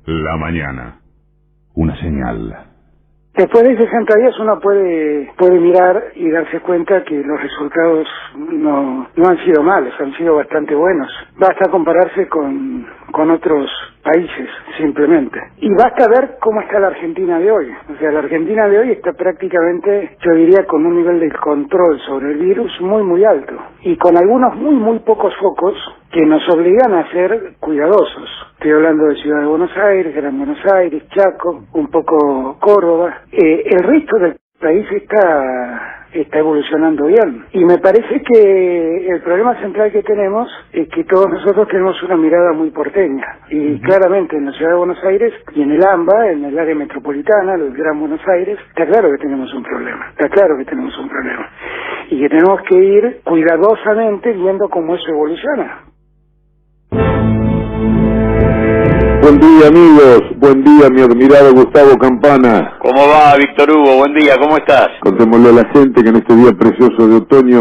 La mañana. Una señal. Después de 60 días uno puede mirar y darse cuenta que los resultados no han sido malos, han sido bastante buenos. Basta compararse con otros países, simplemente. Y basta ver cómo está la Argentina de hoy. O sea, la Argentina de hoy está prácticamente, yo diría, con un nivel de control sobre el virus muy, muy alto. Y con algunos muy, muy pocos focos que nos obligan a ser cuidadosos. Estoy hablando de Ciudad de Buenos Aires, Gran Buenos Aires, Chaco, un poco Córdoba. El resto del país está evolucionando bien. Y me parece que el problema central que tenemos es que todos nosotros tenemos una mirada muy porteña. Y claramente en la Ciudad de Buenos Aires y en el AMBA, en el área metropolitana, el Gran Buenos Aires, está claro que tenemos un problema. Está claro que tenemos un problema. Y que tenemos que ir cuidadosamente viendo cómo eso evoluciona. Buen día, amigos. Buen día, mi admirado Gustavo Campana. ¿Cómo va, Víctor Hugo? Buen día, ¿cómo estás? Contémosle a la gente que en este día precioso de otoño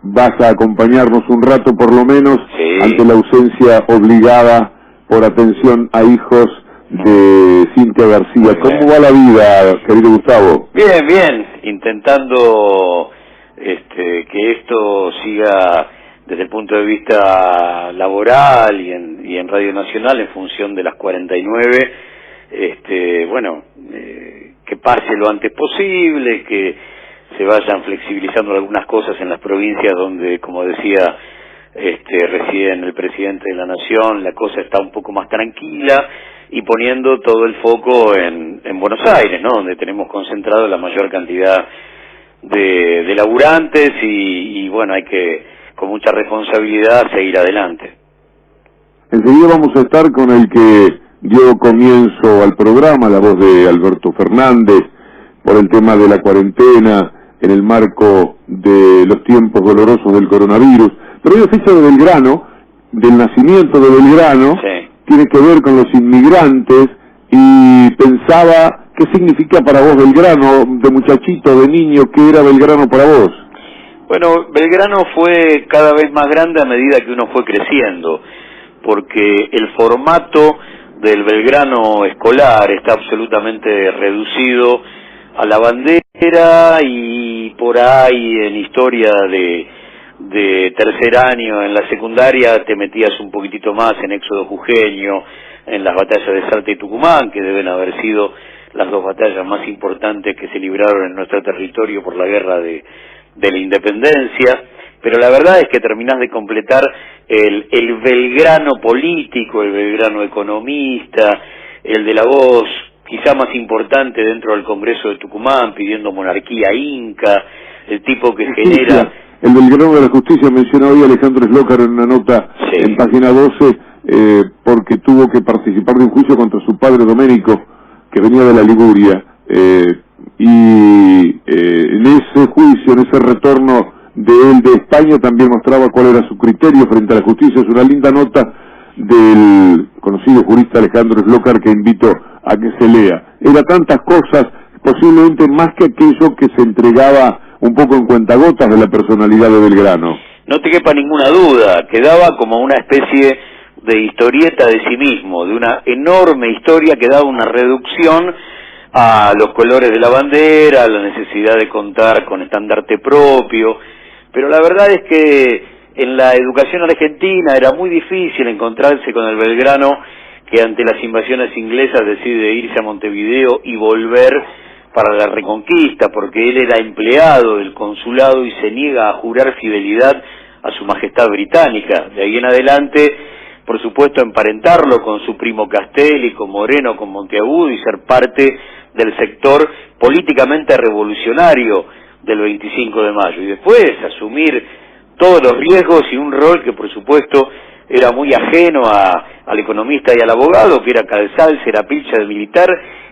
vas a acompañarnos un rato por lo menos ante la ausencia obligada por atención a hijos de Cintia García. ¿Cómo va la vida, querido Gustavo? Bien, bien. Intentando que esto siga desde el punto de vista laboral y en Radio Nacional en función de las 49, que pase lo antes posible, que se vayan flexibilizando algunas cosas en las provincias donde, como decía recién el presidente de la Nación, la cosa está un poco más tranquila, y poniendo todo el foco en Buenos Aires, ¿no? Donde tenemos concentrado la mayor cantidad de laburantes y bueno, hay que con mucha responsabilidad seguir adelante. Enseguida vamos a estar con el que dio comienzo al programa, la voz de Alberto Fernández, por el tema de la cuarentena en el marco de los tiempos dolorosos del coronavirus. Pero hay oficio de Belgrano, del nacimiento de Belgrano, tiene que ver con los inmigrantes, y pensaba, ¿qué significa para vos Belgrano, de muchachito, de niño? ¿Qué era Belgrano para vos? Bueno, Belgrano fue cada vez más grande a medida que uno fue creciendo, porque el formato del Belgrano escolar está absolutamente reducido a la bandera, y por ahí en historia de tercer año en la secundaria te metías un poquitito más en Éxodo Jujeño, en las batallas de Salta y Tucumán, que deben haber sido las dos batallas más importantes que se libraron en nuestro territorio por la guerra de la independencia, pero la verdad es que terminás de completar el Belgrano político, el Belgrano economista, el de la voz quizá más importante dentro del Congreso de Tucumán, pidiendo monarquía inca, el tipo que genera... El Belgrano de la Justicia, menciona hoy Alejandro Slócar en una nota en página 12, porque tuvo que participar de un juicio contra su padre Doménico, que venía de la Liguria, y en ese juicio, en ese retorno de él de España, también mostraba cuál era su criterio frente a la justicia. Es una linda nota del conocido jurista Alejandro Slócar que invito a que se lea. Era tantas cosas, posiblemente más que aquello que se entregaba un poco en cuentagotas de la personalidad de Belgrano. No te quepa ninguna duda, quedaba como una especie de historieta de sí mismo, de una enorme historia que daba una reducción a los colores de la bandera, a la necesidad de contar con estandarte propio, pero la verdad es que en la educación argentina era muy difícil encontrarse con el Belgrano que ante las invasiones inglesas decide irse a Montevideo y volver para la Reconquista, porque él era empleado del consulado y se niega a jurar fidelidad a su majestad británica. De ahí en adelante, por supuesto, emparentarlo con su primo Castelli, con Moreno, con Monteagudo, y ser parte del sector políticamente revolucionario del 25 de mayo. Y después asumir todos los riesgos y un rol que, por supuesto, era muy ajeno al economista y al abogado, que era calzarse la pilcha del militar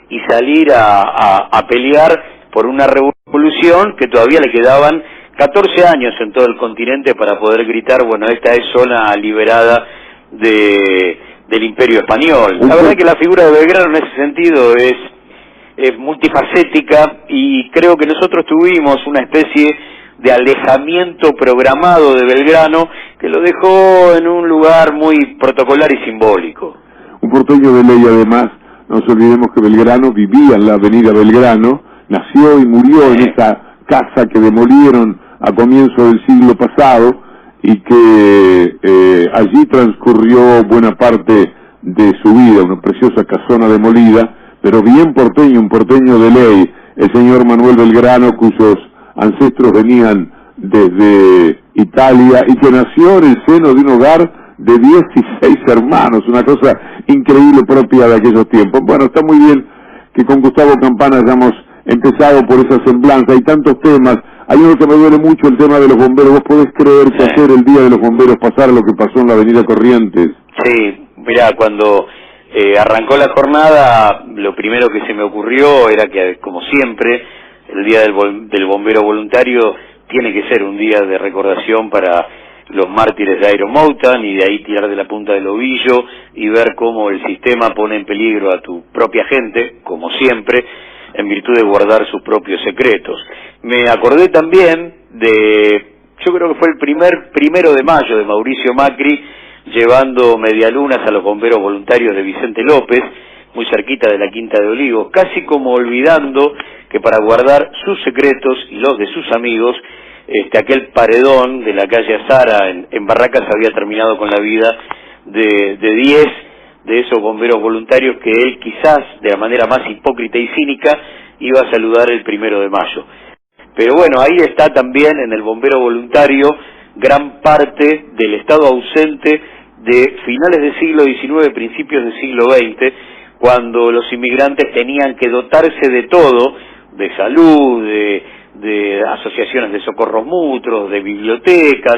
y salir a pelear por una revolución que todavía le quedaban 14 años en todo el continente para poder gritar, bueno, esta es zona liberada del Imperio Español. La verdad que la figura de Belgrano en ese sentido es multifacética, y creo que nosotros tuvimos una especie de alejamiento programado de Belgrano que lo dejó en un lugar muy protocolar y simbólico. un porteño de ley además. No nos olvidemos que Belgrano vivía en la avenida Belgrano, nació y murió en esa casa que demolieron a comienzo del siglo pasado y que allí transcurrió buena parte de su vida, una preciosa casona demolida, pero bien porteño, un porteño de ley, el señor Manuel Belgrano, cuyos ancestros venían desde Italia y que nació en el seno de un hogar de 16 hermanos, una cosa increíble propia de aquellos tiempos. Bueno, está muy bien que con Gustavo Campana hayamos empezado por esa semblanza. Hay tantos temas. Hay uno que me duele mucho, el tema de los bomberos. ¿Vos podés creer que ayer el Día de los Bomberos pasara lo que pasó en la avenida Corrientes? Sí, mirá, cuando arrancó la jornada, lo primero que se me ocurrió era que, como siempre, el Día del Bombero Voluntario tiene que ser un día de recordación para los mártires de Iron Mountain, y de ahí tirar de la punta del ovillo y ver cómo el sistema pone en peligro a tu propia gente, como siempre, en virtud de guardar sus propios secretos. Me acordé también de, yo creo que fue el 1 de mayo de Mauricio Macri, llevando medialunas a los bomberos voluntarios de Vicente López, muy cerquita de la Quinta de Olivos, casi como olvidando que para guardar sus secretos y los de sus amigos, aquel paredón de la calle Azara en Barracas había terminado con la vida de 10 de esos bomberos voluntarios que él, quizás de la manera más hipócrita y cínica, iba a saludar el 1 de mayo. Pero bueno, ahí está también en el bombero voluntario gran parte del estado ausente de finales del siglo XIX, principios del siglo XX, cuando los inmigrantes tenían que dotarse de todo, de salud, de asociaciones de socorros mutuos, de bibliotecas,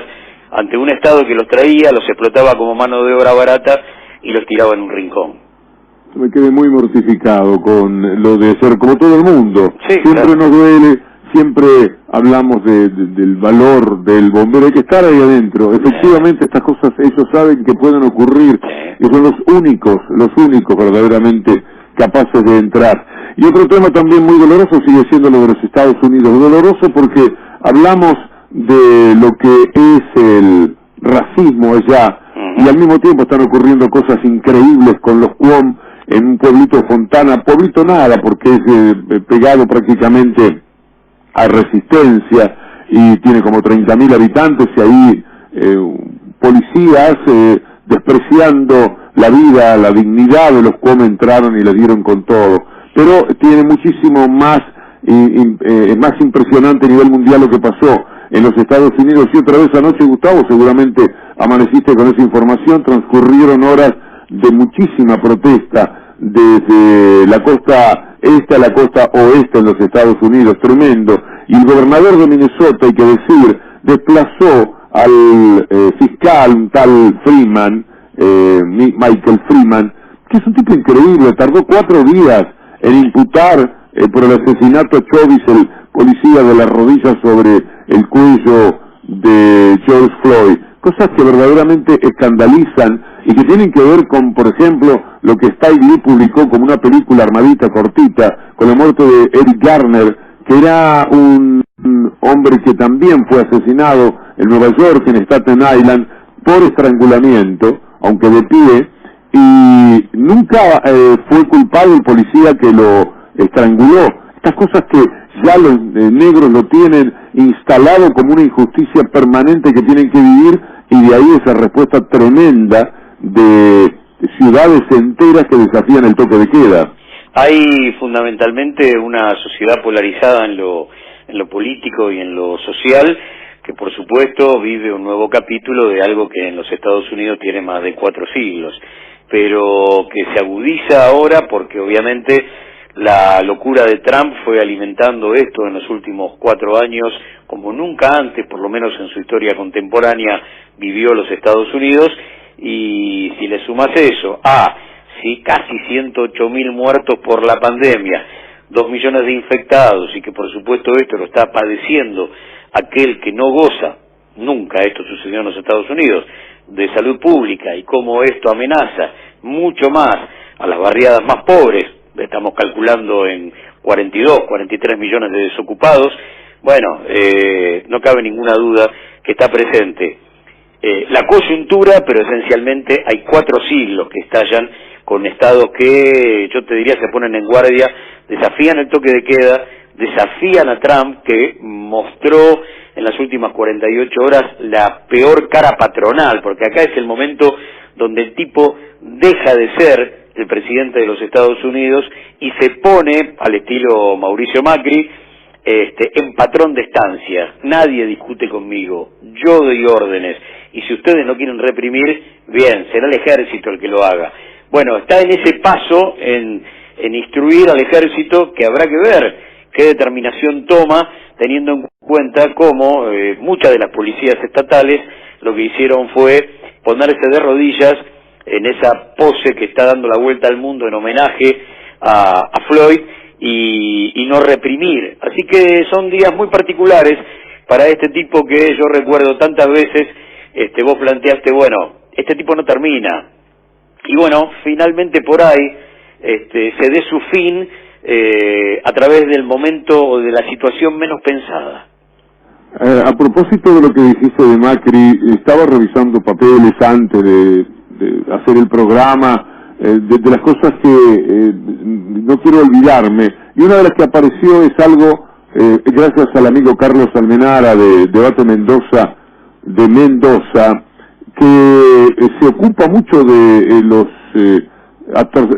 ante un Estado que los traía, los explotaba como mano de obra barata y los tiraba en un rincón. Me quedé muy mortificado con lo de ser como todo el mundo. Sí, siempre claro. Nos duele, siempre hablamos del valor del bombero, hay que estar ahí adentro. Efectivamente, estas cosas ellos saben que pueden ocurrir y son los únicos verdaderamente capaces de entrar. Y otro tema también muy doloroso sigue siendo lo de los Estados Unidos. Doloroso porque hablamos de lo que es el racismo allá y al mismo tiempo están ocurriendo cosas increíbles con los Cuom en un pueblito de Fontana, pueblito nada porque es pegado prácticamente a Resistencia y tiene como 30.000 habitantes y ahí policías despreciando la vida, la dignidad de los Cuom entraron y le dieron con todo. Pero tiene muchísimo más, más impresionante a nivel mundial lo que pasó en los Estados Unidos. Y otra vez anoche, Gustavo, seguramente amaneciste con esa información, transcurrieron horas de muchísima protesta desde la costa este a la costa oeste en los Estados Unidos, tremendo. Y el gobernador de Minnesota, hay que decir, desplazó al fiscal, un tal Freeman, Michael Freeman, que es un tipo increíble, tardó 4 días en imputar por el asesinato a Chauvin, el policía de las rodillas sobre el cuello de George Floyd. Cosas que verdaderamente escandalizan y que tienen que ver con, por ejemplo, lo que Spike Lee publicó como una película armadita, cortita, con la muerte de Eric Garner, que era un hombre que también fue asesinado en Nueva York, en Staten Island, por estrangulamiento, aunque de pie, y nunca fue culpado el policía que lo estranguló. Estas cosas que ya los negros lo tienen instalado como una injusticia permanente que tienen que vivir, y de ahí esa respuesta tremenda de ciudades enteras que desafían el toque de queda. Hay fundamentalmente una sociedad polarizada en lo político y en lo social, que por supuesto vive un nuevo capítulo de algo que en los Estados Unidos tiene más de 4 siglos, pero que se agudiza ahora porque obviamente la locura de Trump fue alimentando esto en los últimos 4 años como nunca antes, por lo menos en su historia contemporánea, vivió los Estados Unidos. Y si le sumas eso a casi 108.000 muertos por la pandemia, 2 millones de infectados, y que por supuesto esto lo está padeciendo aquel que no goza, nunca esto sucedió en los Estados Unidos, de salud pública, y cómo esto amenaza mucho más a las barriadas más pobres, estamos calculando en 43 millones de desocupados. Bueno, no cabe ninguna duda que está presente la coyuntura, pero esencialmente hay 4 siglos que estallan con estados que yo te diría se ponen en guardia, desafían el toque de queda, desafían a Trump, que mostró en las últimas 48 horas la peor cara patronal, porque acá es el momento donde el tipo deja de ser el presidente de los Estados Unidos y se pone, al estilo Mauricio Macri, en patrón de estancia. Nadie discute conmigo, yo doy órdenes, y si ustedes no quieren reprimir, bien, será el ejército el que lo haga. Bueno, está en ese paso, en instruir al ejército, que habrá que ver qué determinación toma, teniendo en cuenta cómo muchas de las policías estatales lo que hicieron fue ponerse de rodillas en esa pose que está dando la vuelta al mundo en homenaje a Floyd, y no reprimir. Así que son días muy particulares para este tipo que yo recuerdo tantas veces. Vos planteaste, bueno, este tipo no termina, y bueno, finalmente por ahí se dé su fin a través del momento o de la situación menos pensada. A propósito de lo que dijiste de Macri, estaba revisando papeles antes de hacer el programa, de las cosas que no quiero olvidarme, y una de las que apareció es algo, gracias al amigo Carlos Almenara de Debate Mendoza, que se ocupa mucho de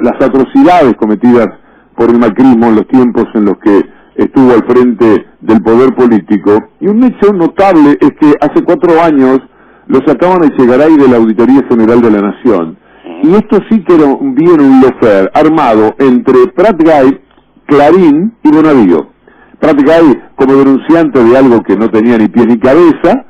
las atrocidades cometidas por el macrismo en los tiempos en los que estuvo al frente del poder político. Y un hecho notable es que hace 4 años lo sacaban a Echegaray de la Auditoría General de la Nación. Y esto sí que era bien un lawfare armado entre Prat Gay, Clarín y Bonadío. Prat Gay como denunciante de algo que no tenía ni pies ni cabeza,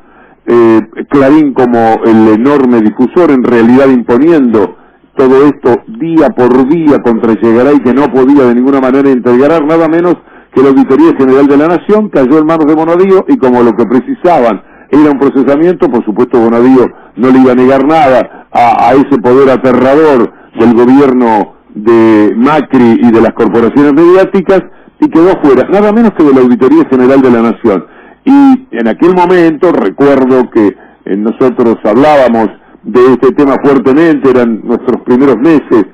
Clarín como el enorme difusor, en realidad imponiendo todo esto día por día contra Echegaray, que no podía de ninguna manera integrar nada menos que la Auditoría General de la Nación, cayó en manos de Bonadío, y como lo que precisaban era un procesamiento, por supuesto Bonadío no le iba a negar nada a ese poder aterrador del gobierno de Macri y de las corporaciones mediáticas, y quedó fuera, nada menos que de la Auditoría General de la Nación. Y en aquel momento recuerdo que nosotros hablábamos de este tema fuertemente, eran nuestros primeros meses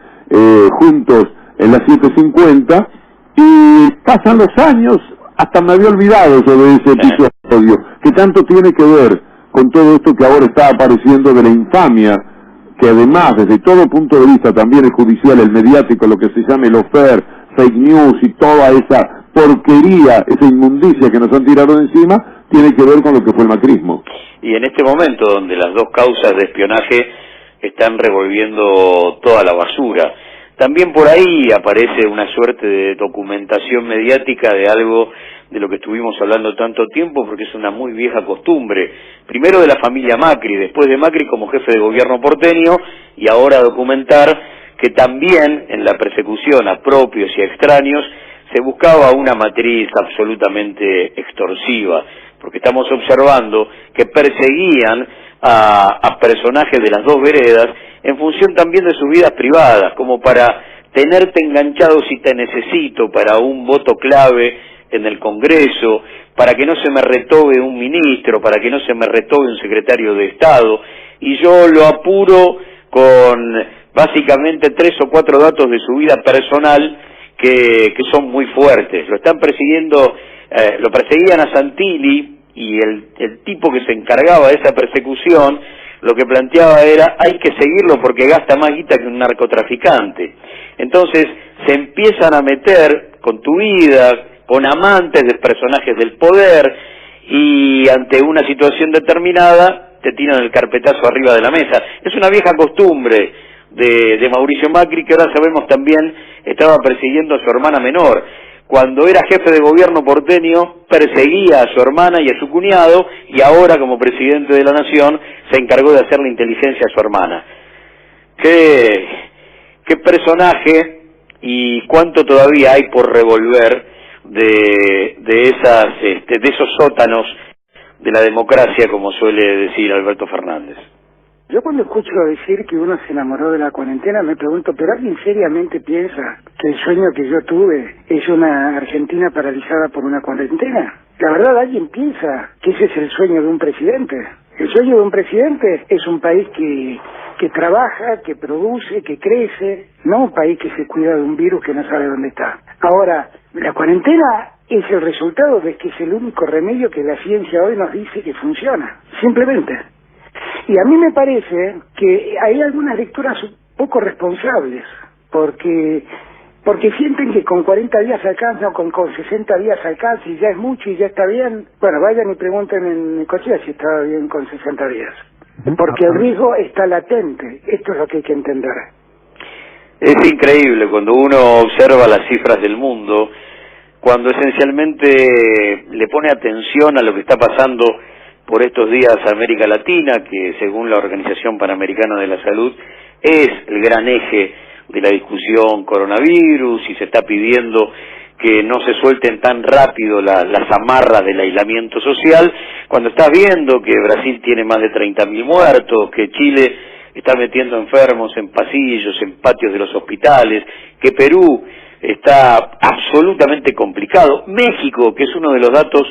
juntos en las 750, y pasan los años, hasta me había olvidado yo de ese episodio, que tanto tiene que ver con todo esto que ahora está apareciendo de la infamia, que además desde todo punto de vista, también el judicial, el mediático, lo que se llama el lawfare, fake news y toda esa porquería, esa inmundicia que nos han tirado encima, tiene que ver con lo que fue el macrismo. Y en este momento donde las dos causas de espionaje están revolviendo toda la basura, también por ahí aparece una suerte de documentación mediática de algo de lo que estuvimos hablando tanto tiempo, porque es una muy vieja costumbre, primero de la familia Macri, después de Macri como jefe de gobierno porteño, y ahora documentar que también en la persecución a propios y a extraños se buscaba una matriz absolutamente extorsiva, porque estamos observando que perseguían a personajes de las dos veredas en función también de sus vidas privadas, como para tenerte enganchado si te necesito para un voto clave en el Congreso, para que no se me retobe un ministro, para que no se me retobe un secretario de Estado, y yo lo apuro con básicamente 3 o 4 datos de su vida personal que son muy fuertes. Lo están persiguiendo, lo perseguían a Santilli, y el tipo que se encargaba de esa persecución lo que planteaba era: hay que seguirlo porque gasta más guita que un narcotraficante. Entonces se empiezan a meter con tu vida, con amantes de personajes del poder, y ante una situación determinada te tiran el carpetazo arriba de la mesa. Es una vieja costumbre de Mauricio Macri, que ahora sabemos también estaba persiguiendo a su hermana menor. Cuando era jefe de gobierno porteño perseguía a su hermana y a su cuñado, y ahora como presidente de la nación se encargó de hacer la inteligencia a su hermana. Qué personaje, y cuánto todavía hay por revolver de esos sótanos de la democracia, como suele decir Alberto Fernández. Yo cuando escucho decir que uno se enamoró de la cuarentena me pregunto, ¿pero alguien seriamente piensa que el sueño que yo tuve es una Argentina paralizada por una cuarentena? La verdad, ¿alguien piensa que ese es el sueño de un presidente? El sueño de un presidente es un país que que trabaja, que produce, que crece, no un país que se cuida de un virus que no sabe dónde está. Ahora, la cuarentena es el resultado de que es el único remedio que la ciencia hoy nos dice que funciona, simplemente. Y a mí me parece que hay algunas lecturas un poco responsables, porque sienten que con 40 días alcanza o con 60 días alcanza y ya es mucho y ya está bien. Bueno, vayan y pregunten en Necochea si estaba bien con 60 días. Porque el riesgo está latente. Esto es lo que hay que entender. Es increíble cuando uno observa las cifras del mundo, cuando esencialmente le pone atención a lo que está pasando por estos días América Latina, que según la Organización Panamericana de la Salud es el gran eje de la discusión coronavirus, y se está pidiendo que no se suelten tan rápido las amarras del aislamiento social, cuando estás viendo que Brasil tiene más de 30.000 muertos, que Chile está metiendo enfermos en pasillos, en patios de los hospitales, que Perú está absolutamente complicado, México, que es uno de los datos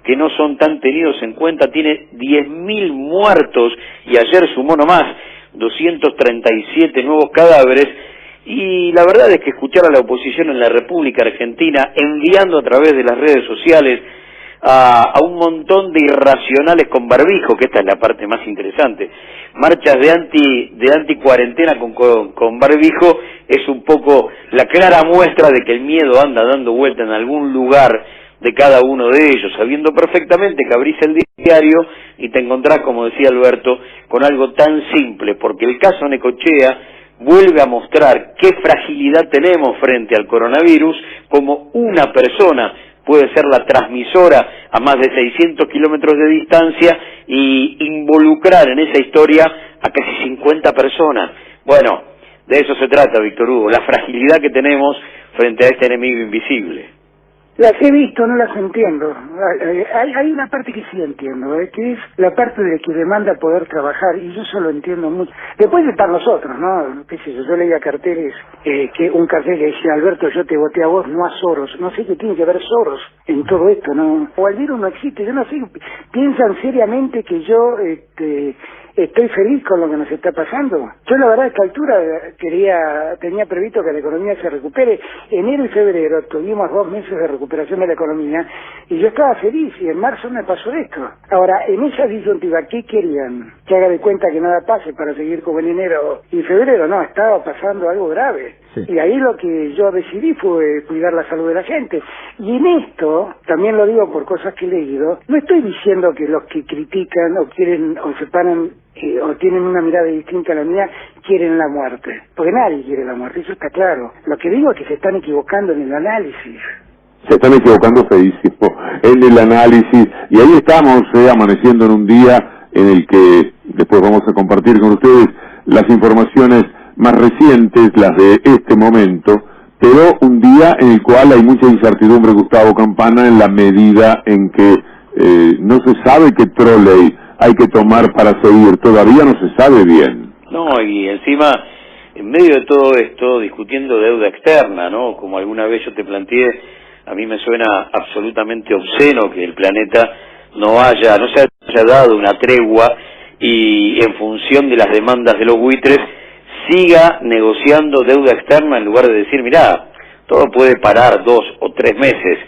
que no son tan tenidos en cuenta, tiene 10.000 muertos y ayer sumó nomás 237 nuevos cadáveres. Y la verdad es que escuchar a la oposición en la República Argentina enviando a través de las redes sociales a un montón de irracionales con barbijo, que esta es la parte más interesante, marchas de anti cuarentena con barbijo, es un poco la clara muestra de que el miedo anda dando vuelta en algún lugar de cada uno de ellos, sabiendo perfectamente que abrís el diario y te encontrás, como decía Alberto, con algo tan simple, porque el caso Necochea vuelve a mostrar qué fragilidad tenemos frente al coronavirus, como una persona puede ser la transmisora a más de 600 kilómetros de distancia y involucrar en esa historia a casi 50 personas. Bueno, de eso se trata, Víctor Hugo, la fragilidad que tenemos frente a este enemigo invisible. Las he visto, no las entiendo. Hay una parte que sí entiendo, que es la parte de que demanda poder trabajar, y yo eso lo entiendo mucho. Después están los otros, ¿no? ¿Qué sé yo leía carteles, que un cartel que decía, Alberto, yo te voté a vos, no a Soros. No sé qué tiene que ver Soros en todo esto, ¿no? O el virus no existe, yo no sé, piensan seriamente que yo estoy feliz con lo que nos está pasando. Yo la verdad a esta altura tenía previsto que la economía se recupere. Enero y febrero tuvimos 2 meses de recuperación de la economía y yo estaba feliz, y en marzo me pasó esto. Ahora, en esa disyuntiva, ¿qué querían? Que haga de cuenta que nada pase para seguir como en enero y febrero. No, estaba pasando algo grave. Sí. Y ahí lo que yo decidí fue cuidar la salud de la gente. Y en esto, también lo digo por cosas que he leído, no estoy diciendo que los que critican o quieren o separan o tienen una mirada distinta a la mía, quieren la muerte. Porque nadie quiere la muerte, eso está claro. Lo que digo es que se están equivocando en el análisis. Se están equivocando feísimo en el análisis, y ahí estamos amaneciendo en un día en el que después vamos a compartir con ustedes las informaciones más recientes, las de este momento, pero un día en el cual hay mucha incertidumbre, Gustavo Campana, en la medida en que no se sabe qué trolley hay que tomar para seguir, todavía no se sabe bien. No, y encima, en medio de todo esto, discutiendo deuda externa, ¿no? Como alguna vez yo te planteé, a mí me suena absolutamente obsceno que el planeta no se haya dado una tregua y en función de las demandas de los buitres siga negociando deuda externa en lugar de decir, mirá, todo puede parar 2 o 3 meses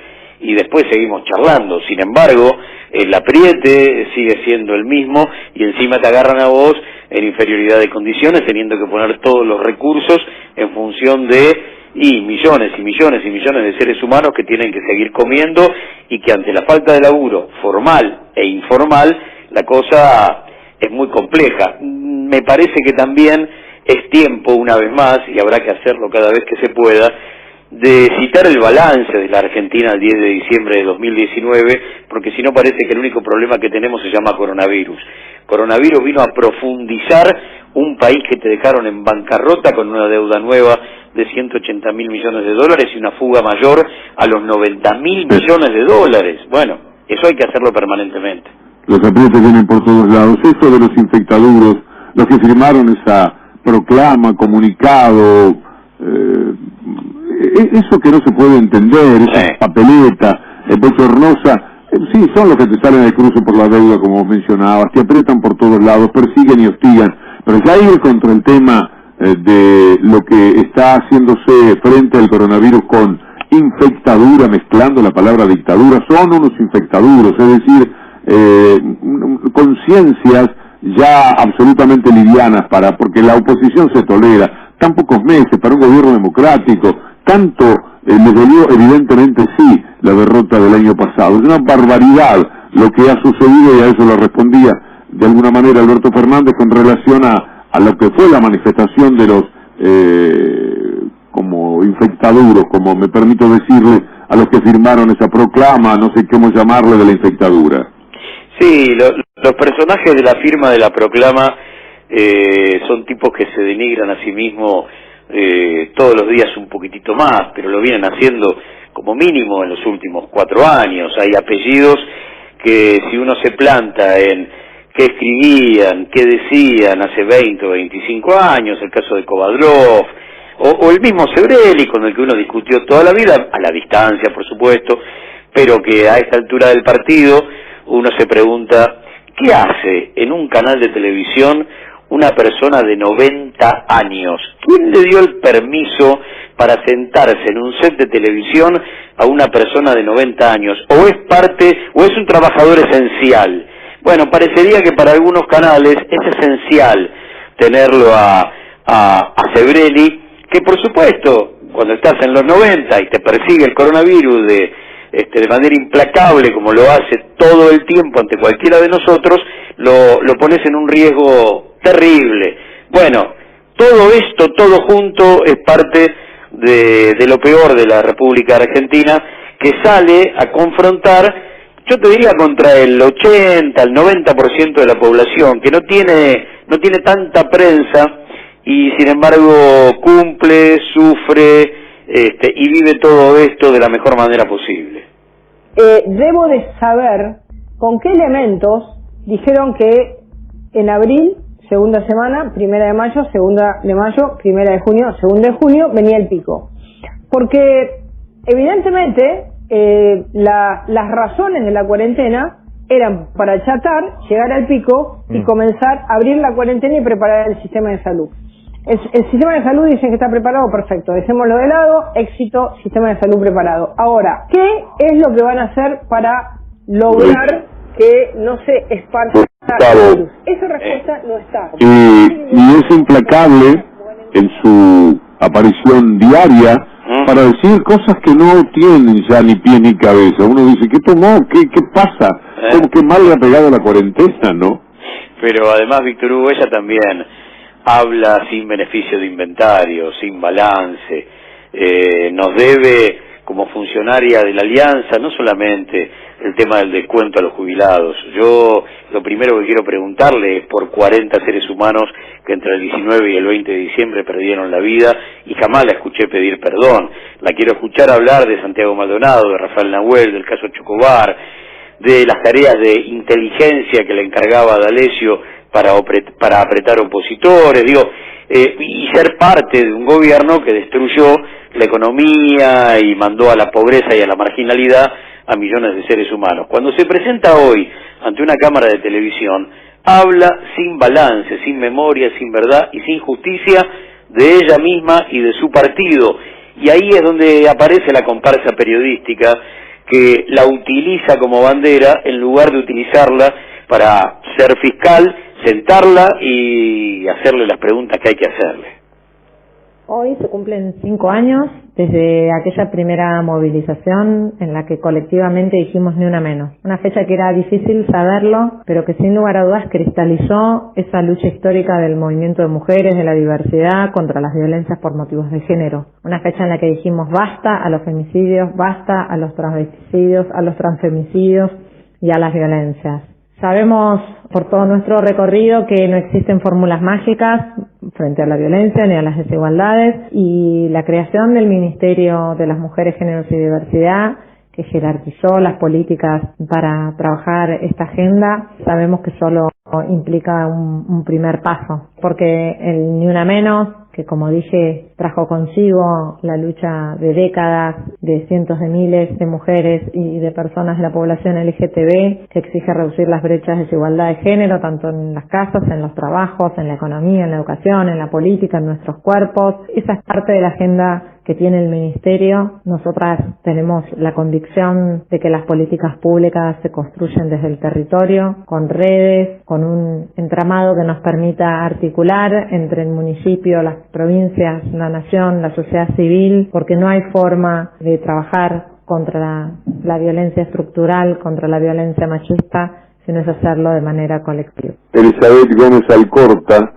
y después seguimos charlando. Sin embargo, el apriete sigue siendo el mismo y encima te agarran a vos en inferioridad de condiciones, teniendo que poner todos los recursos en función de millones y millones y millones de seres humanos que tienen que seguir comiendo, y que ante la falta de laburo formal e informal la cosa es muy compleja. Me parece que también es tiempo, una vez más, y habrá que hacerlo cada vez que se pueda, de citar el balance de la Argentina el 10 de diciembre de 2019, porque si no parece que el único problema que tenemos se llama coronavirus. Coronavirus vino a profundizar un país que te dejaron en bancarrota con una deuda nueva de 180.000 millones de dólares y una fuga mayor a los 90.000 millones de dólares. Bueno, eso hay que hacerlo permanentemente. Los aprietes vienen por todos lados. Eso de los infectaduros, los que firmaron esa proclama, comunicado, eso que no se puede entender, esa papeleta bochornosa, sí, son los que te salen del cruce por la deuda, como mencionabas, te aprietan por todos lados, persiguen y hostigan Pero ya ir contra el tema de lo que está haciéndose frente al coronavirus con infectadura, mezclando la palabra dictadura, son unos infectaduros, es decir, conciencias ya absolutamente livianas porque la oposición se tolera, tan pocos meses para un gobierno democrático, tanto les dolió evidentemente sí la derrota del año pasado, es una barbaridad lo que ha sucedido y a eso lo respondía de alguna manera Alberto Fernández con relación a lo que fue la manifestación de los como infectaduros, como me permito decirle, a los que firmaron esa proclama, no sé cómo llamarle, de la infectadura. Sí, los personajes de la firma de la proclama son tipos que se denigran a sí mismos todos los días un poquitito más, pero lo vienen haciendo como mínimo en los últimos 4 años. Hay apellidos que si uno se planta en qué escribían, qué decían hace 20 o 25 años, el caso de Kovadrov, o el mismo Sebrelli, con el que uno discutió toda la vida, a la distancia por supuesto, pero que a esta altura del partido uno se pregunta, ¿qué hace en un canal de televisión una persona de 90 años? ¿Quién le dio el permiso para sentarse en un set de televisión a una persona de 90 años? ¿O es parte, o es un trabajador esencial? Bueno, parecería que para algunos canales es esencial tenerlo a Sebrelli, que por supuesto, cuando estás en los 90 y te persigue el coronavirus de manera implacable, como lo hace todo el tiempo ante cualquiera de nosotros, lo pones en un riesgo terrible. Bueno, todo esto, todo junto, es parte de lo peor de la República Argentina, que sale a confrontar, yo te diría, contra el 80, el 90% de la población, que no tiene tanta prensa, y sin embargo cumple, sufre y vive todo esto de la mejor manera posible. Debo de saber con qué elementos dijeron que en abril, segunda semana, 1 de mayo, 2 de mayo, 1 de junio, 2 de junio, venía el pico. Porque evidentemente las razones de la cuarentena eran para achatar, llegar al pico y comenzar a abrir la cuarentena y preparar el sistema de salud. El sistema de salud dicen que está preparado, perfecto, dejémoslo de lado, éxito, sistema de salud preparado. Ahora, ¿qué es lo que van a hacer para lograr que no se esparza el virus? Esa respuesta no está. Y es implacable en su aparición diaria para decir cosas que no tienen ya ni pie ni cabeza. Uno dice, ¿qué tomó? ¿Qué pasa? ¿Cómo que mal le ha pegado la cuarentena, no? Pero además, Víctor Hugo, ella también habla sin beneficio de inventario, sin balance, nos debe, como funcionaria de la Alianza, no solamente el tema del descuento a los jubilados. Yo lo primero que quiero preguntarle es por 40 seres humanos que entre el 19 y el 20 de diciembre perdieron la vida y jamás la escuché pedir perdón. La quiero escuchar hablar de Santiago Maldonado, de Rafael Nahuel, del caso Chocobar, de las tareas de inteligencia que le encargaba a D'Alessio para apretar opositores, y ser parte de un gobierno que destruyó la economía y mandó a la pobreza y a la marginalidad a millones de seres humanos. Cuando se presenta hoy ante una cámara de televisión, habla sin balance, sin memoria, sin verdad y sin justicia de ella misma y de su partido. Y ahí es donde aparece la comparsa periodística, que la utiliza como bandera en lugar de utilizarla para ser fiscal, sentarla y hacerle las preguntas que hay que hacerle. Hoy se cumplen 5 años desde aquella primera movilización en la que colectivamente dijimos ni una menos. Una fecha que era difícil saberlo, pero que sin lugar a dudas cristalizó esa lucha histórica del movimiento de mujeres, de la diversidad, contra las violencias por motivos de género. Una fecha en la que dijimos basta a los femicidios, basta a los transvesticidios, a los transfemicidios y a las violencias. Sabemos por todo nuestro recorrido que no existen fórmulas mágicas frente a la violencia ni a las desigualdades, y la creación del Ministerio de las Mujeres, Géneros y Diversidad, que jerarquizó las políticas para trabajar esta agenda, sabemos que solo implica un primer paso, porque el Ni Una Menos que, como dije, trajo consigo la lucha de décadas de cientos de miles de mujeres y de personas de la población LGTB, que exige reducir las brechas de desigualdad de género, tanto en las casas, en los trabajos, en la economía, en la educación, en la política, en nuestros cuerpos. Esa es parte de la agenda que tiene el Ministerio. Nosotras tenemos la convicción de que las políticas públicas se construyen desde el territorio, con redes, con un entramado que nos permita articular entre el municipio, las provincias, la nación, la sociedad civil, porque no hay forma de trabajar contra la violencia estructural, contra la violencia machista, si no es hacerlo de manera colectiva. Elizabeth Gómez Alcorta,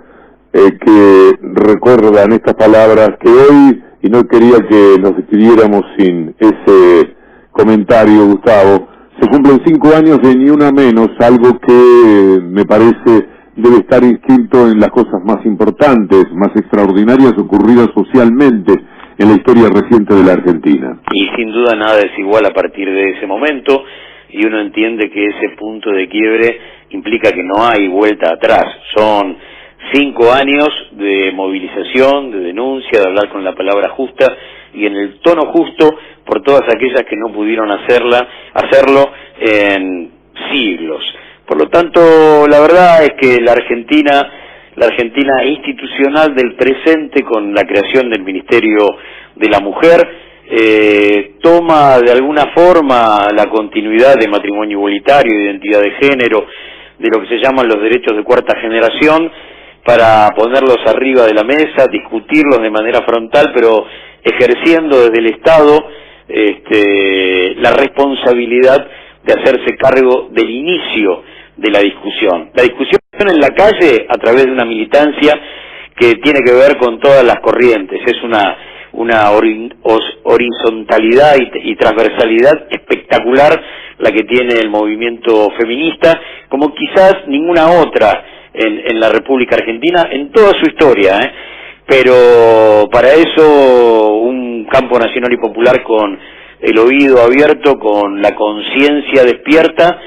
que recuerdan estas palabras que hoy, y no quería que nos despidiéramos sin ese comentario, Gustavo, se cumplen 5 años de Ni Una Menos, algo que me parece debe estar inscrito en las cosas más importantes, más extraordinarias ocurridas socialmente en la historia reciente de la Argentina. Y sin duda nada es igual a partir de ese momento, y uno entiende que ese punto de quiebre implica que no hay vuelta atrás. Son 5 años de movilización, de denuncia, de hablar con la palabra justa y en el tono justo por todas aquellas que no pudieron hacerlo en siglos. Por lo tanto, la verdad es que la Argentina institucional del presente, con la creación del Ministerio de la Mujer, toma de alguna forma la continuidad de matrimonio igualitario, de identidad de género, de lo que se llaman los derechos de cuarta generación, para ponerlos arriba de la mesa, discutirlos de manera frontal, pero ejerciendo desde el Estado la responsabilidad de hacerse cargo del inicio de la discusión. La discusión en la calle a través de una militancia que tiene que ver con todas las corrientes. Es una horizontalidad y transversalidad espectacular la que tiene el movimiento feminista, como quizás ninguna otra en la República Argentina en toda su historia, pero para eso un campo nacional y popular con el oído abierto, con la conciencia despierta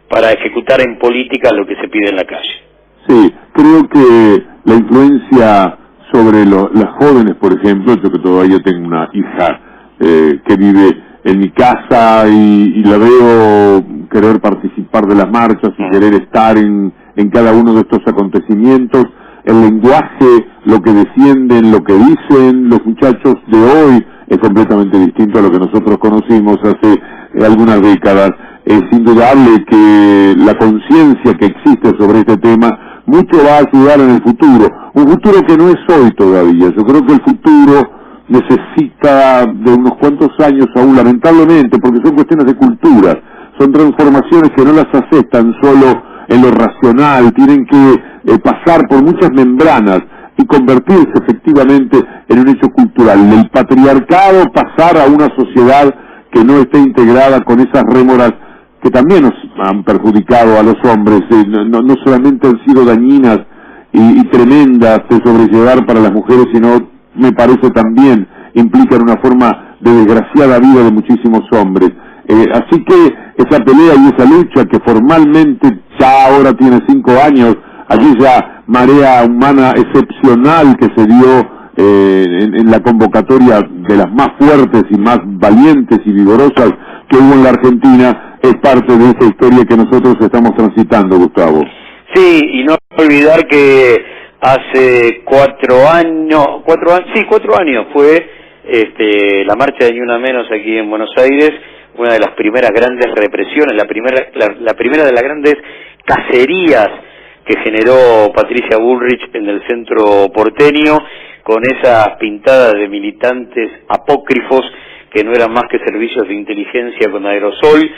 para ejecutar en política lo que se pide en la calle. Sí, creo que la influencia sobre las jóvenes, por ejemplo, yo que todavía tengo una hija que vive en mi casa y la veo querer participar de las marchas y querer estar en cada uno de estos acontecimientos, el lenguaje, lo que defienden, lo que dicen los muchachos de hoy es completamente distinto a lo que nosotros conocimos hace algunas décadas. Es indudable que la conciencia que existe sobre este tema mucho va a ayudar en el futuro, un futuro que no es hoy todavía. Yo creo que el futuro necesita de unos cuantos años aún, lamentablemente, porque son cuestiones de cultura, son transformaciones que no las aceptan solo en lo racional, tienen que pasar por muchas membranas y convertirse efectivamente en un hecho cultural. El patriarcado pasar a una sociedad que no esté integrada con esas rémoras que también nos han perjudicado a los hombres, no solamente han sido dañinas y tremendas de sobrellevar para las mujeres, sino me parece también implican una forma de desgraciada vida de muchísimos hombres. Así que esa pelea y esa lucha que formalmente ya ahora tiene 5 años, aquella marea humana excepcional que se dio en la convocatoria de las más fuertes y más valientes y vigorosas que hubo en la Argentina, es parte de esa historia que nosotros estamos transitando, Gustavo. Sí, y no olvidar que hace 4 años fue la marcha de Ni Una Menos aquí en Buenos Aires, una de las primeras grandes represiones, la primera de las grandes cacerías que generó Patricia Bullrich en el centro porteño, con esas pintadas de militantes apócrifos que no eran más que servicios de inteligencia con aerosol,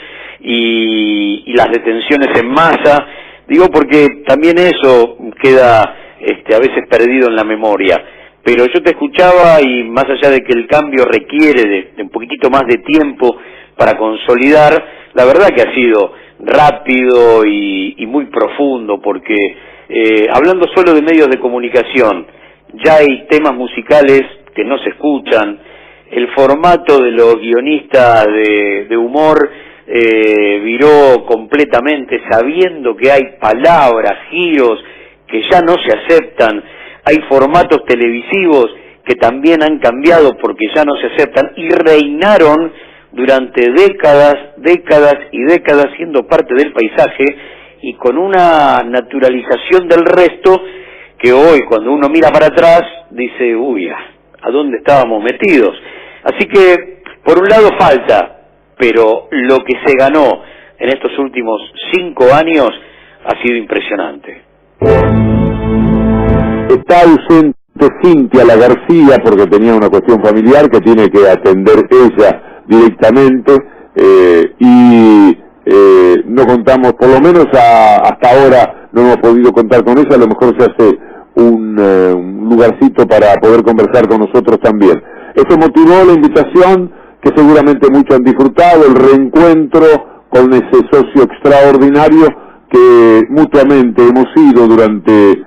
y las detenciones en masa. Digo porque también eso queda a veces perdido en la memoria. Pero yo te escuchaba y más allá de que el cambio requiere de un poquitito más de tiempo para consolidar, la verdad que ha sido rápido y muy profundo, porque hablando solo de medios de comunicación, ya hay temas musicales que no se escuchan, el formato de los guionistas de humor viró completamente, sabiendo que hay palabras, giros que ya no se aceptan. hay formatos televisivos que también han cambiado porque ya no se aceptan y reinaron durante décadas y décadas siendo parte del paisaje y con una naturalización del resto que hoy cuando uno mira para atrás dice, uy, ¿a dónde estábamos metidos? Así que por un lado falta, pero lo que se ganó en estos últimos 5 años ha sido impresionante. Está ausente Cintia La García porque tenía una cuestión familiar que tiene que atender ella directamente y no contamos, por lo menos hasta ahora no hemos podido contar con ella, a lo mejor se hace un lugarcito para poder conversar con nosotros también. Esto motivó la invitación que seguramente muchos han disfrutado, el reencuentro con ese socio extraordinario que mutuamente hemos sido durante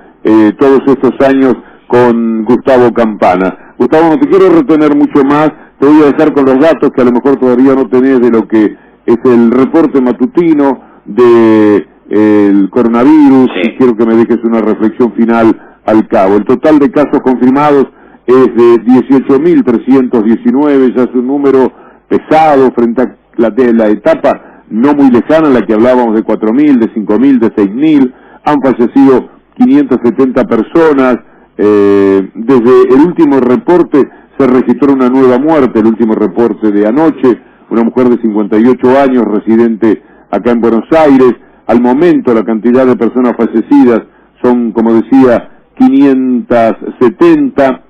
todos estos años con Gustavo Campana. Gustavo, no te quiero retener mucho más, te voy a dejar con los datos que a lo mejor todavía no tenés de lo que es el reporte matutino de el coronavirus, sí. Y quiero que me dejes una reflexión final al cabo. El total de casos confirmados es de 18.319, ya es un número pesado frente a la etapa no muy lejana en la que hablábamos de 4.000, de 5.000, de 6.000, han fallecido 570 personas, desde el último reporte se registró una nueva muerte, el último reporte de anoche, una mujer de 58 años, residente acá en Buenos Aires. Al momento la cantidad de personas fallecidas son, como decía, 570,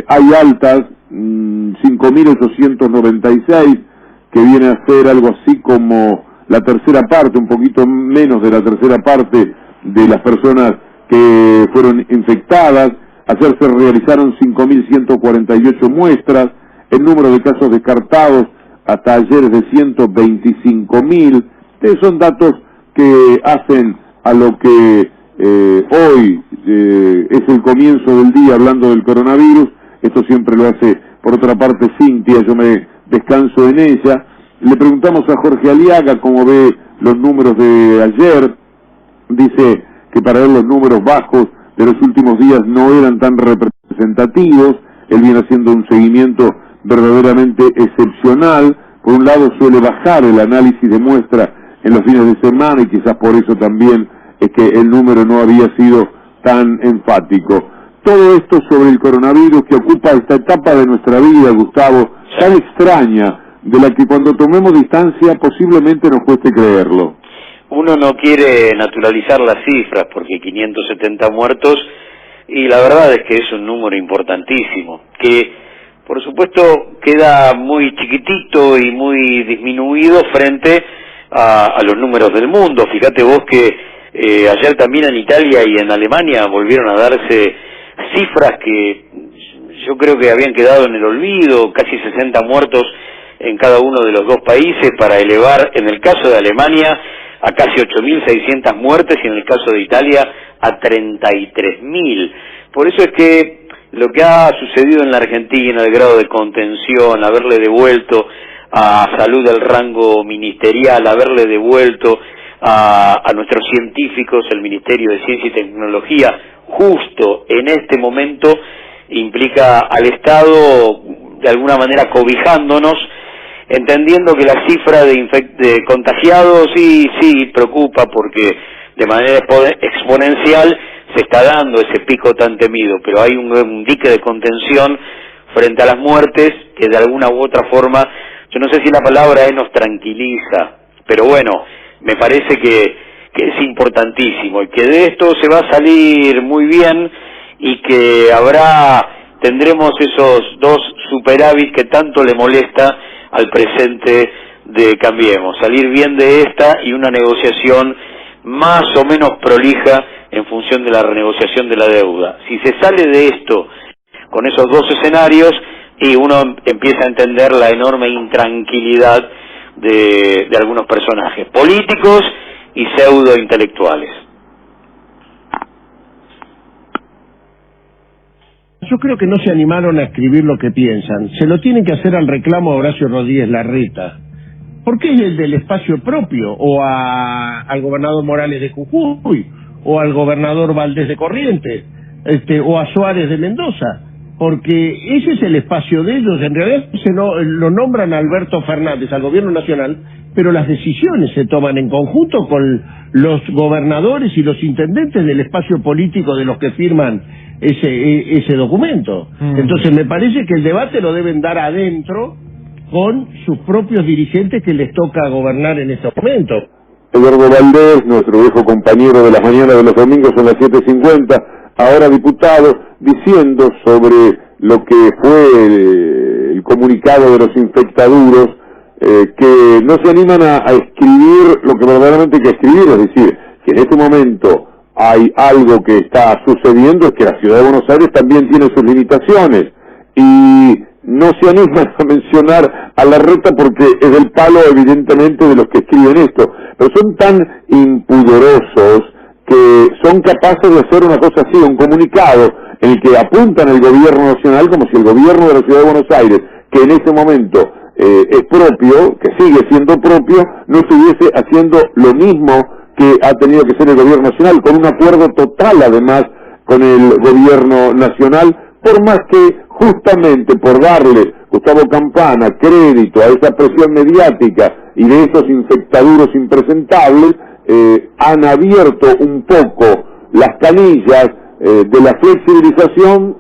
hay altas, 5.896, que viene a ser algo así como la tercera parte, un poquito menos de la tercera parte de las personas que fueron infectadas. Ayer se realizaron 5.148 muestras, el número de casos descartados hasta ayer es de 125.000, son datos que hacen a lo que hoy es el comienzo del día hablando del coronavirus. Esto siempre lo hace, por otra parte, Cintia, yo me descanso en ella. Le preguntamos a Jorge Aliaga cómo ve los números de ayer. Dice que para él los números bajos de los últimos días no eran tan representativos. Él viene haciendo un seguimiento verdaderamente excepcional. Por un lado suele bajar el análisis de muestra en los fines de semana y quizás por eso también es que el número no había sido tan enfático. Todo esto sobre el coronavirus que ocupa esta etapa de nuestra vida, Gustavo, tan extraña, de la que cuando tomemos distancia posiblemente nos cueste creerlo. Uno no quiere naturalizar las cifras porque 570 muertos y la verdad es que es un número importantísimo, que por supuesto queda muy chiquitito y muy disminuido frente a los números del mundo. Fíjate vos que ayer también en Italia y en Alemania volvieron a darse cifras que yo creo que habían quedado en el olvido, casi 60 muertos en cada uno de los dos países para elevar en el caso de Alemania a casi 8.600 muertes y en el caso de Italia a 33.000. Por eso es que lo que ha sucedido en la Argentina, el grado de contención, haberle devuelto a salud el rango ministerial, haberle devuelto a nuestros científicos el Ministerio de Ciencia y Tecnología, justo en este momento implica al Estado de alguna manera cobijándonos, entendiendo que la cifra de contagiados sí preocupa porque de manera exponencial se está dando ese pico tan temido, pero hay un dique de contención frente a las muertes que de alguna u otra forma, yo no sé si la palabra nos tranquiliza, pero bueno, me parece que es importantísimo y que de esto se va a salir muy bien y que tendremos esos dos superávit que tanto le molesta al presente de Cambiemos, salir bien de esta y una negociación más o menos prolija en función de la renegociación de la deuda. Si se sale de esto con esos dos escenarios y uno empieza a entender la enorme intranquilidad de algunos personajes políticos y pseudo intelectuales. Yo creo que no se animaron a escribir lo que piensan. Se lo tienen que hacer al reclamo a Horacio Rodríguez Larreta. ¿Por qué es el del espacio propio? O al gobernador Morales de Jujuy, o al gobernador Valdés de Corrientes. o a Suárez de Mendoza, porque ese es el espacio de ellos. En realidad lo nombran a Alberto Fernández, al gobierno nacional, pero las decisiones se toman en conjunto con los gobernadores y los intendentes del espacio político de los que firman ese documento. Entonces me parece que el debate lo deben dar adentro con sus propios dirigentes que les toca gobernar en estos momentos. Eduardo Valdés, nuestro viejo compañero de las mañanas de los domingos son las 7:50, ahora diputado, diciendo sobre lo que fue el comunicado de los infectaduros, que no se animan a escribir lo que verdaderamente hay que escribir, es decir, que en este momento hay algo que está sucediendo, es que la ciudad de Buenos Aires también tiene sus limitaciones, y no se animan a mencionar a Larreta porque es del palo evidentemente de los que escriben esto, pero son tan impudorosos que son capaces de hacer una cosa así, un comunicado en el que apuntan al gobierno nacional como si el gobierno de la ciudad de Buenos Aires, que en ese momento es propio, que sigue siendo propio, no estuviese haciendo lo mismo que ha tenido que ser el gobierno nacional, con un acuerdo total además con el gobierno nacional, por más que justamente por darle, Gustavo Campana, crédito a esa presión mediática y de esos infectaduros impresentables, han abierto un poco las canillas de la flexibilización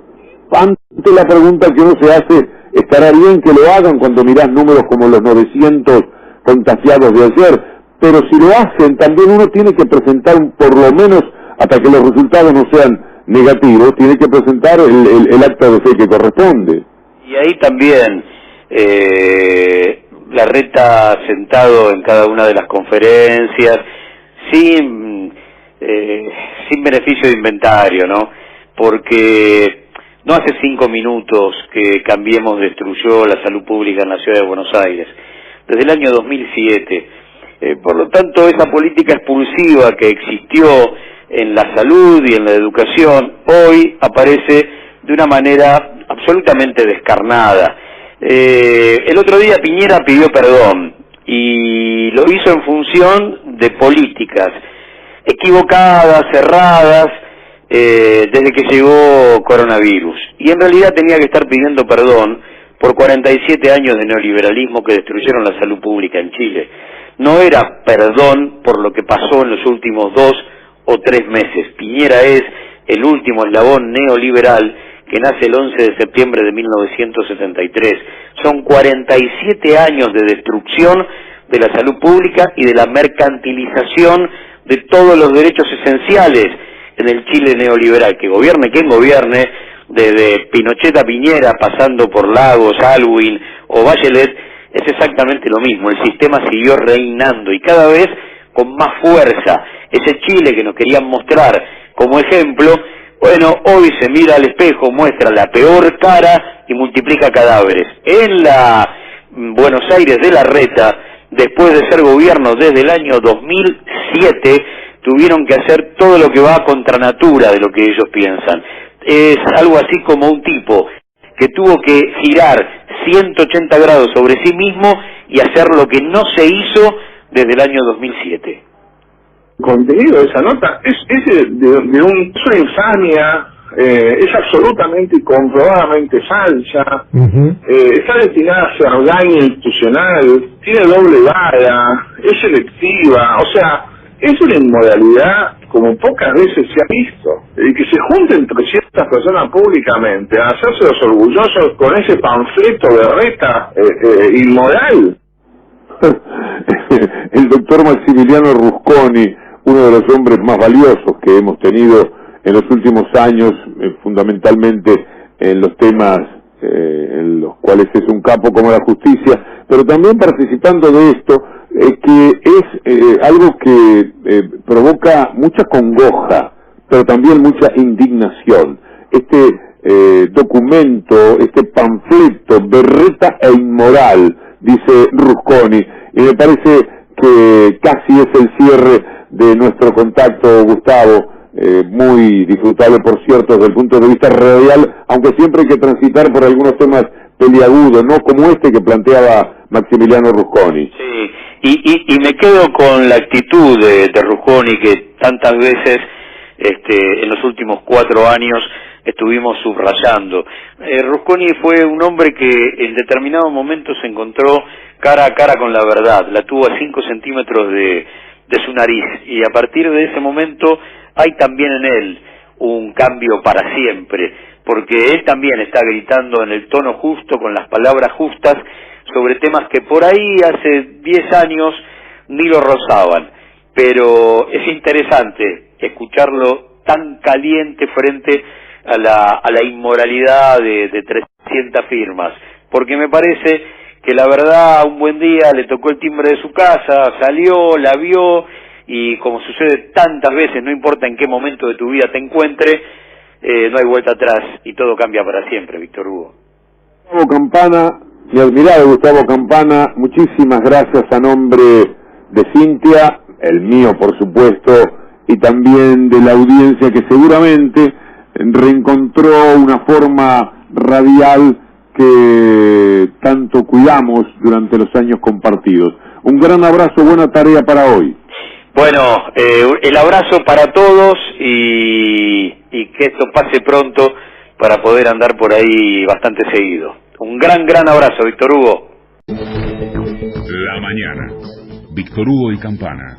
ante la pregunta que uno se hace: ¿estará bien que lo hagan cuando mirás números como los 900 contagiados de ayer? Pero si lo hacen, también uno tiene que presentar, por lo menos hasta que los resultados no sean negativos, tiene que presentar el acta de fe que corresponde. Y ahí también Larreta sentado en cada una de las conferencias, sin beneficio de inventario, ¿no? Porque no hace 5 minutos que Cambiemos destruyó la salud pública en la ciudad de Buenos Aires, desde el año 2007. Por lo tanto, esa política expulsiva que existió en la salud y en la educación, hoy aparece de una manera absolutamente descarnada. El otro día Piñera pidió perdón y lo hizo en función de políticas equivocadas, cerradas, desde que llegó coronavirus. Y en realidad tenía que estar pidiendo perdón por 47 años de neoliberalismo que destruyeron la salud pública en Chile. No era perdón por lo que pasó en los últimos 2 o 3 meses. Piñera es el último eslabón neoliberal que nace el 11 de septiembre de 1973. Son 47 años de destrucción de la salud pública y de la mercantilización de todos los derechos esenciales en el Chile neoliberal. Que gobierne quien gobierne, desde Pinochet a Piñera, pasando por Lagos, Aylwin o Bachelet, es exactamente lo mismo. El sistema siguió reinando y cada vez con más fuerza. Ese Chile que nos querían mostrar como ejemplo, bueno, hoy se mira al espejo, muestra la peor cara y multiplica cadáveres. En la Buenos Aires de Larreta, después de ser gobierno desde el año 2007, tuvieron que hacer todo lo que va contra natura de lo que ellos piensan. Es algo así como un tipo que tuvo que girar 180 grados sobre sí mismo y hacer lo que no se hizo desde el año 2007. El contenido de esa nota es una infamia, es absolutamente y comprobadamente falsa, está destinada a ser daño institucional, tiene doble vara, es selectiva, o sea, es una inmoralidad como pocas veces se ha visto. Y que se junten 300 personas públicamente a hacerse los orgullosos con ese panfleto de reta inmoral. El doctor Maximiliano Rusconi, uno de los hombres más valiosos que hemos tenido en los últimos años, fundamentalmente en los temas en los cuales es un capo como la justicia, pero también participando de esto, que es algo que provoca mucha congoja, pero también mucha indignación. Este documento, este panfleto berreta e inmoral, dice Rusconi, y me parece que casi es el cierre de nuestro contacto, Gustavo, muy disfrutable, por cierto, desde el punto de vista radial, aunque siempre hay que transitar por algunos temas peliagudos, ¿no? Como este que planteaba Maximiliano Rusconi. Sí, y me quedo con la actitud de Rusconi, que tantas veces en los últimos 4 años estuvimos subrayando. Rusconi fue un hombre que en determinados momentos se encontró cara a cara con la verdad, la tuvo a 5 centímetros de su nariz, y a partir de ese momento hay también en él un cambio para siempre, porque él también está gritando en el tono justo, con las palabras justas, sobre temas que por ahí hace 10 años ni lo rozaban, pero es interesante escucharlo tan caliente frente a la inmoralidad de 300 firmas, porque me parece que la verdad un buen día le tocó el timbre de su casa, salió, la vio, y como sucede tantas veces, no importa en qué momento de tu vida te encuentres, no hay vuelta atrás y todo cambia para siempre, Víctor Hugo. Gustavo Campana, mi admirado Gustavo Campana, muchísimas gracias a nombre de Cintia, el mío por supuesto, y también de la audiencia que seguramente reencontró una forma radial que tanto cuidamos durante los años compartidos. Un gran abrazo, buena tarea para hoy. Bueno, el abrazo para todos y que esto pase pronto para poder andar por ahí bastante seguido. Un gran abrazo, Víctor Hugo. La mañana. Víctor Hugo y Campana.